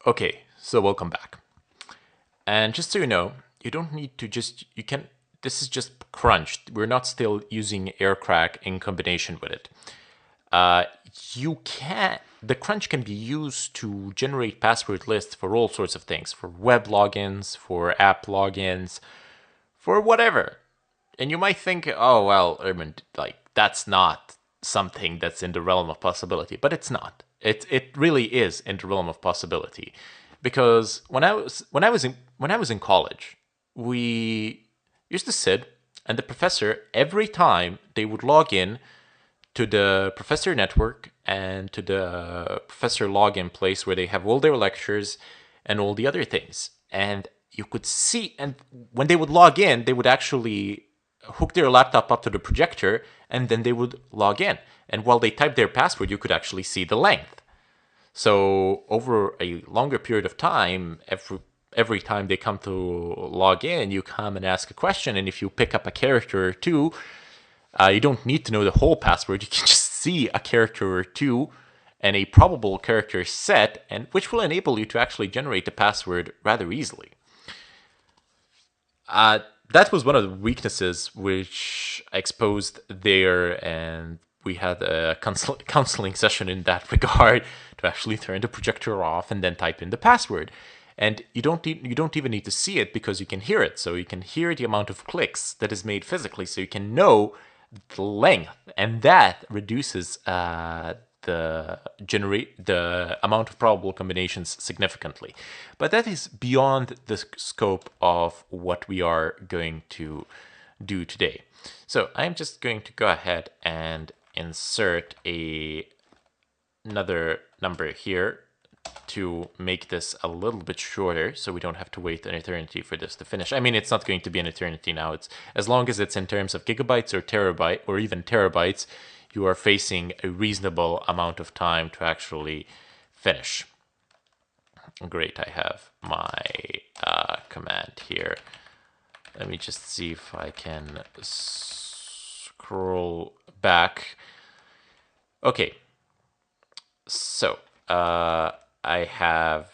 Okay, so welcome back. And just so you know, you don't need to this is just crunched. We're not still using aircrack in combination with it. Uh, the crunch can be used to generate password lists for all sorts of things, for web logins, for app logins, for whatever. And you might think, oh, well, Urban, like, that's not something that's in the realm of possibility, but it's not. It really is in the realm of possibility, because when I was in college, we used to sit, and the professor, every time they would log in to the professor network and to the professor login place where they have all their lectures and all the other things, and you could see, and when they would log in, they would actually hook their laptop up to the projector, and then they would log in, and while they typed their password, you could actually see the length. So over a longer period of time, every time they come to log in, you come and ask a question, and if you pick up a character or two, you don't need to know the whole password. You can just see a character or two and a probable character set, and which will enable you to actually generate the password rather easily. That was one of the weaknesses which I exposed there, and we had a counseling session in that regard to actually turn the projector off and then type in the password. And you don't even need to see it because you can hear it. So you can hear the amount of clicks that is made physically, so you can know the length, and that reduces the amount of probable combinations significantly. But that is beyond the scope of what we are going to do today. So I'm just going to go ahead and insert another number here to make this a little bit shorter, so we don't have to wait an eternity for this to finish. I mean, it's not going to be an eternity now. It's as long as it's in terms of gigabytes or terabyte or even terabytes, you are facing a reasonable amount of time to actually finish. Great, I have my command here. Let me just see if I can scroll back. Okay, so I've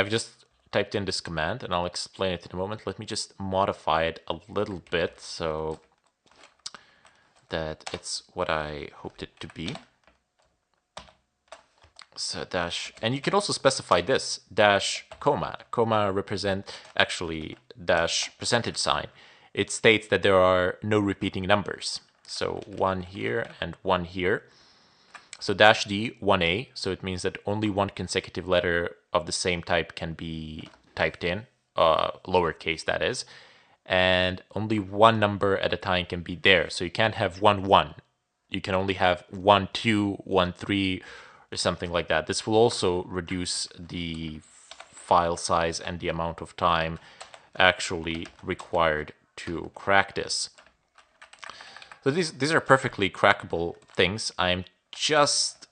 just typed in this command, and I'll explain it in a moment. Let me just modify it a little bit so that it's what I hoped it to be. So dash, and you can also specify this dash comma. Comma actually dash percentage sign. It states that there are no repeating numbers. So one here and one here. So dash D, 1A, so it means that only one consecutive letter of the same type can be typed in, lowercase that is, and only one number at a time can be there. So you can't have 1, 1. You can only have 1, 2, 1, 3, or something like that. This will also reduce the file size and the amount of time actually required to crack this. So these are perfectly crackable things. I'm just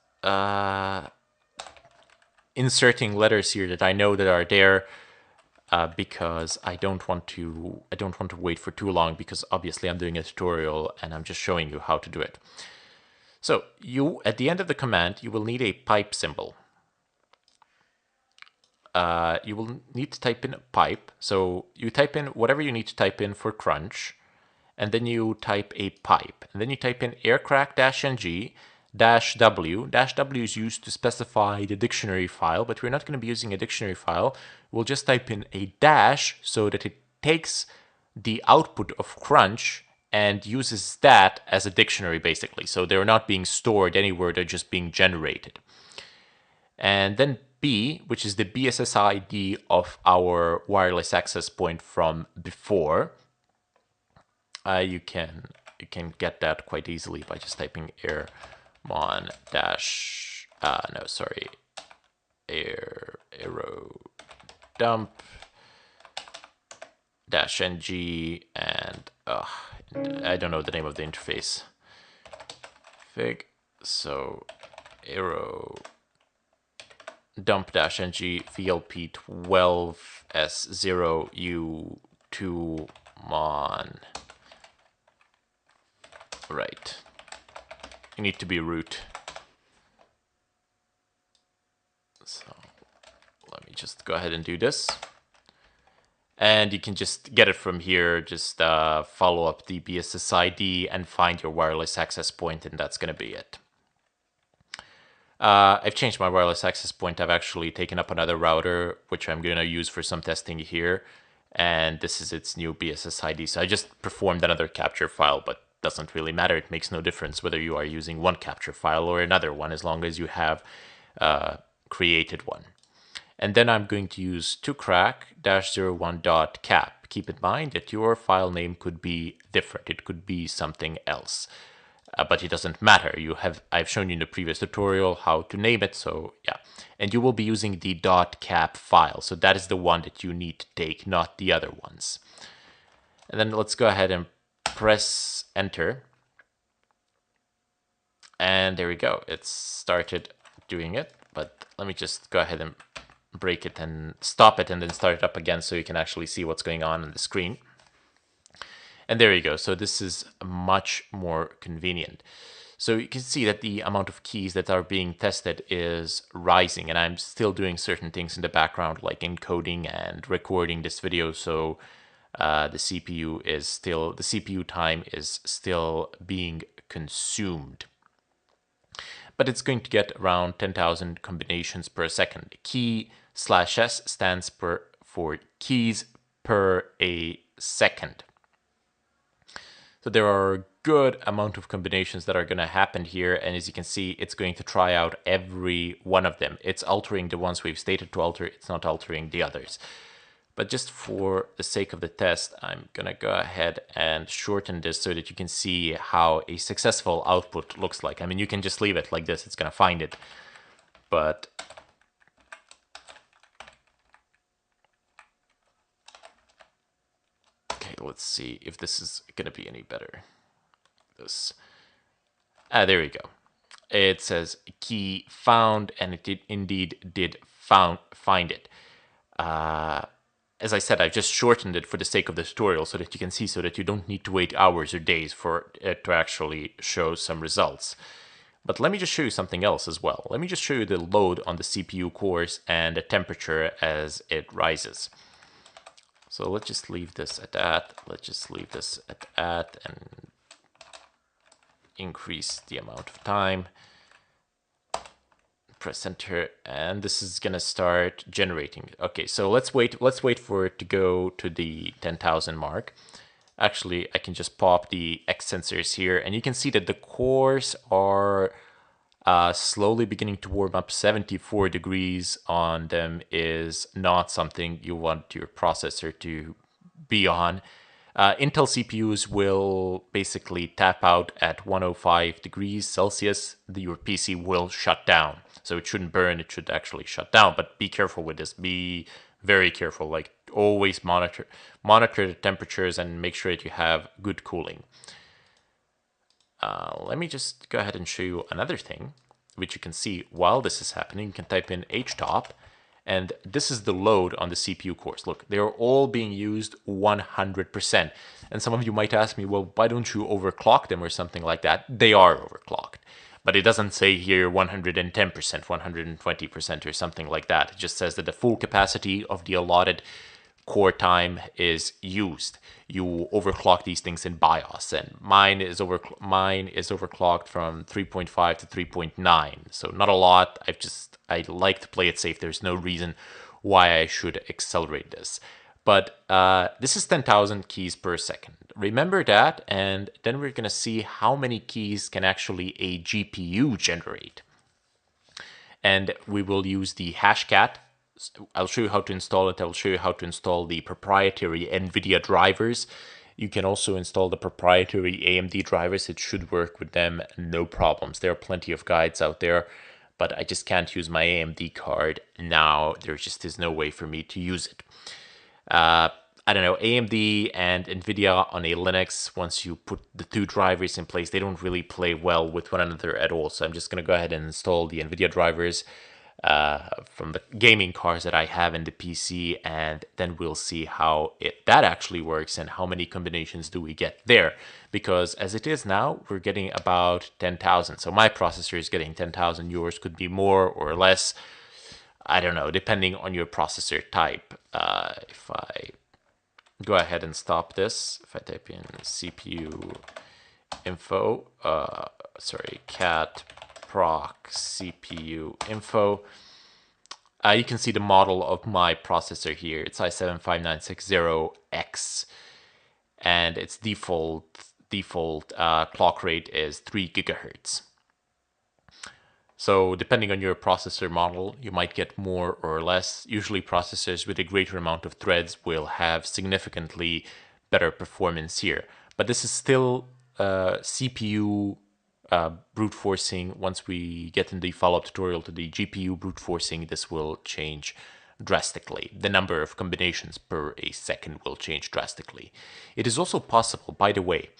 inserting letters here that I know that are there because I don't want to wait for too long, because obviously I'm doing a tutorial and I'm just showing you how to do it. So at the end of the command, you will need a pipe symbol. You will need to type in pipe. So you type in whatever you need to type in for crunch, and then you type a pipe, and then you type in aircrack-ng -w. -w is used to specify the dictionary file, but we're not going to be using a dictionary file. We'll just type in a dash so that it takes the output of crunch and uses that as a dictionary, basically. So they're not being stored anywhere, they're just being generated. And then B, which is the BSS ID of our wireless access point from before. You can get that quite easily by just typing airmon dash no, sorry, arrow dump dash ng, and I don't know the name of the interface. Fig. So arrow dump dash ng vlp12s0u2 mon. Right. You need to be root. So let me just go ahead and do this. And you can just get it from here. Just follow up the BSS ID and find your wireless access point, and that's going to be it. I've changed my wireless access point. I've actually taken up another router, which I'm going to use for some testing here. And this is its new BSS ID. So I just performed another capture file, but doesn't really matter. It makes no difference whether you are using one capture file or another one, as long as you have created one. And then I'm going to use tocrack-01.cap. Keep in mind that your file name could be different. It could be something else. But it doesn't matter. I've shown you in the previous tutorial how to name it, so yeah. And you will be using the .cap file, so that is the one that you need to take, not the other ones. And then let's go ahead and press enter. And there we go. It started doing it, but let me just go ahead and break it and stop it and then start it up again so you can actually see what's going on the screen. And there you go. So this is much more convenient. So you can see that the amount of keys that are being tested is rising, and I'm still doing certain things in the background like encoding and recording this video. So the CPU time is still being consumed. But it's going to get around 10,000 combinations per second. Key/s stands for keys per a second. So there are a good amount of combinations that are going to happen here. And as you can see, it's going to try out every one of them. It's altering the ones we've stated to alter. It's not altering the others. But just for the sake of the test, I'm going to go ahead and shorten this so that you can see how a successful output looks like. I mean, you can just leave it like this. It's going to find it. But okay, let's see if this is going to be any better. There we go. It says key found, and it indeed did find it. As I said, I've just shortened it for the sake of the tutorial so that you can see, so that you don't need to wait hours or days for it to actually show some results. But let me just show you something else as well. Let me just show you the load on the CPU cores and the temperature as it rises. So let's just leave this at that. Let's just leave this at that and increase the amount of time. Press enter, and this is gonna start generating. Okay, so let's wait for it to go to the 10,000 mark. Actually, I can just pop the X sensors here, and you can see that the cores are slowly beginning to warm up. 74 degrees on them is not something you want your processor to be on. Intel CPUs will basically tap out at 105 degrees Celsius. Your PC will shut down. So it shouldn't burn, it should actually shut down. But be careful with this. Be very careful. Like, always monitor the temperatures and make sure that you have good cooling. Let me just go ahead and show you another thing, which you can see while this is happening. You can type in htop, and this is the load on the CPU cores. Look, they're all being used 100%. And some of you might ask me, well, why don't you overclock them or something like that? They are overclocked. But it doesn't say here 110%, 120% or something like that. It just says that the full capacity of the allotted core time is used. You overclock these things in BIOS, and mine is overclocked from 3.5 to 3.9. So not a lot. I like to play it safe. There's no reason why I should accelerate this. But this is 10,000 keys per second. Remember that, and then we're going to see how many keys can actually a GPU generate. And we will use the hashcat. I'll show you how to install it. I'll show you how to install the proprietary NVIDIA drivers. You can also install the proprietary AMD drivers. It should work with them, no problems. There are plenty of guides out there, but I just can't use my AMD card now. There just is no way for me to use it. I don't know, AMD and NVIDIA on a Linux, once you put the two drivers in place, they don't really play well with one another at all. So I'm just going to go ahead and install the NVIDIA drivers from the gaming cards that I have in the PC, and then we'll see how that actually works and how many combinations do we get there. Because as it is now, we're getting about 10,000. So my processor is getting 10,000. Yours could be more or less. I don't know, depending on your processor type. If I go ahead and stop this, if I type in CPU info, cat proc CPU info, you can see the model of my processor here. It's i7-5960X, and its default clock rate is 3 gigahertz. So depending on your processor model, you might get more or less. Usually processors with a greater amount of threads will have significantly better performance here. But this is still CPU brute forcing. Once we get in the follow-up tutorial to the GPU brute forcing, this will change drastically. The number of combinations per a second will change drastically. It is also possible, by the way,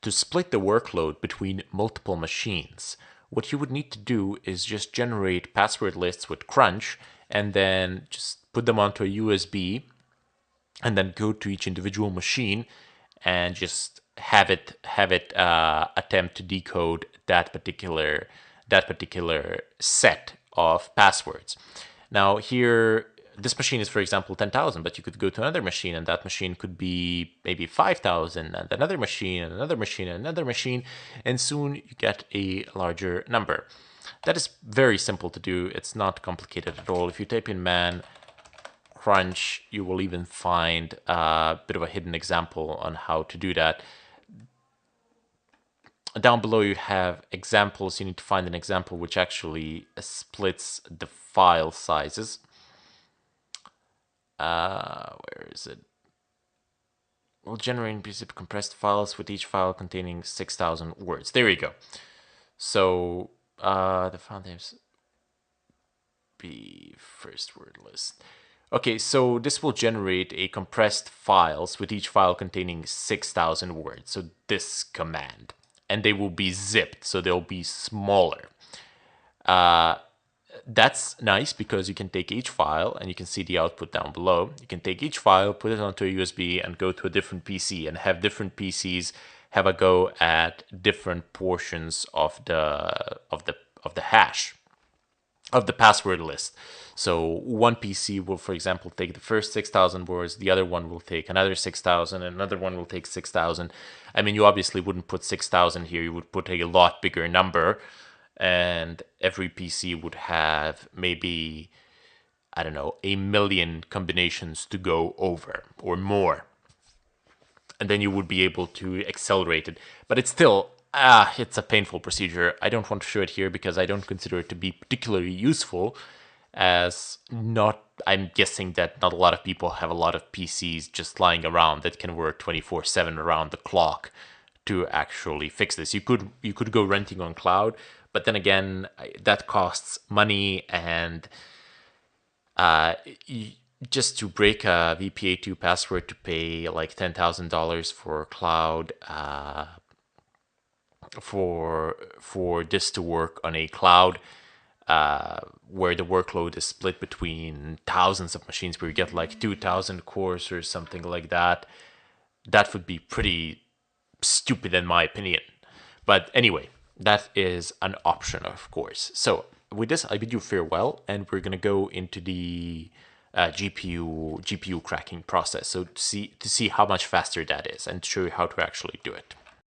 to split the workload between multiple machines. What you would need to do is just generate password lists with Crunch and then just put them onto a USB and then go to each individual machine and just have it attempt to decode that particular set of passwords. Now here, this machine is, for example, 10,000, but you could go to another machine and that machine could be maybe 5,000, and another machine, and another machine, and another machine, and soon you get a larger number. That is very simple to do. It's not complicated at all. If you type in man crunch, you will even find a bit of a hidden example on how to do that. Down below you have examples. You need to find an example which actually splits the file sizes. Where is it? We'll generate basic compressed files with each file containing 6,000 words. There you go. So the file names be first word list. Okay, so this will generate a compressed files with each file containing 6,000 words. So this command, and they will be zipped, so they'll be smaller. That's nice because you can take each file and you can see the output down below. You can take each file, put it onto a USB, and go to a different PC and have different PCs have a go at different portions of the hash of the password list. So one PC will, for example, take the first 6,000 words, the other one will take another 6,000, and another one will take 6,000. I mean, you obviously wouldn't put 6,000 here, you would put a lot bigger number, and every PC would have maybe, I don't know, 1 million combinations to go over or more. And then you would be able to accelerate it. But it's still, it's a painful procedure. I don't want to show it here because I don't consider it to be particularly useful, as I'm guessing that not a lot of people have a lot of PCs just lying around that can work 24/7 around the clock to actually fix this. You could go renting on cloud, but then again, that costs money, and just to break a VPA2 password to pay like $10,000 for cloud, for this to work on a cloud, where the workload is split between thousands of machines, where you get like 2,000 cores or something like that, that would be pretty stupid in my opinion. But anyway, that is an option, of course. So with this, I bid you farewell, and we're gonna go into the GPU cracking process, so to see how much faster that is, and show you how to actually do it.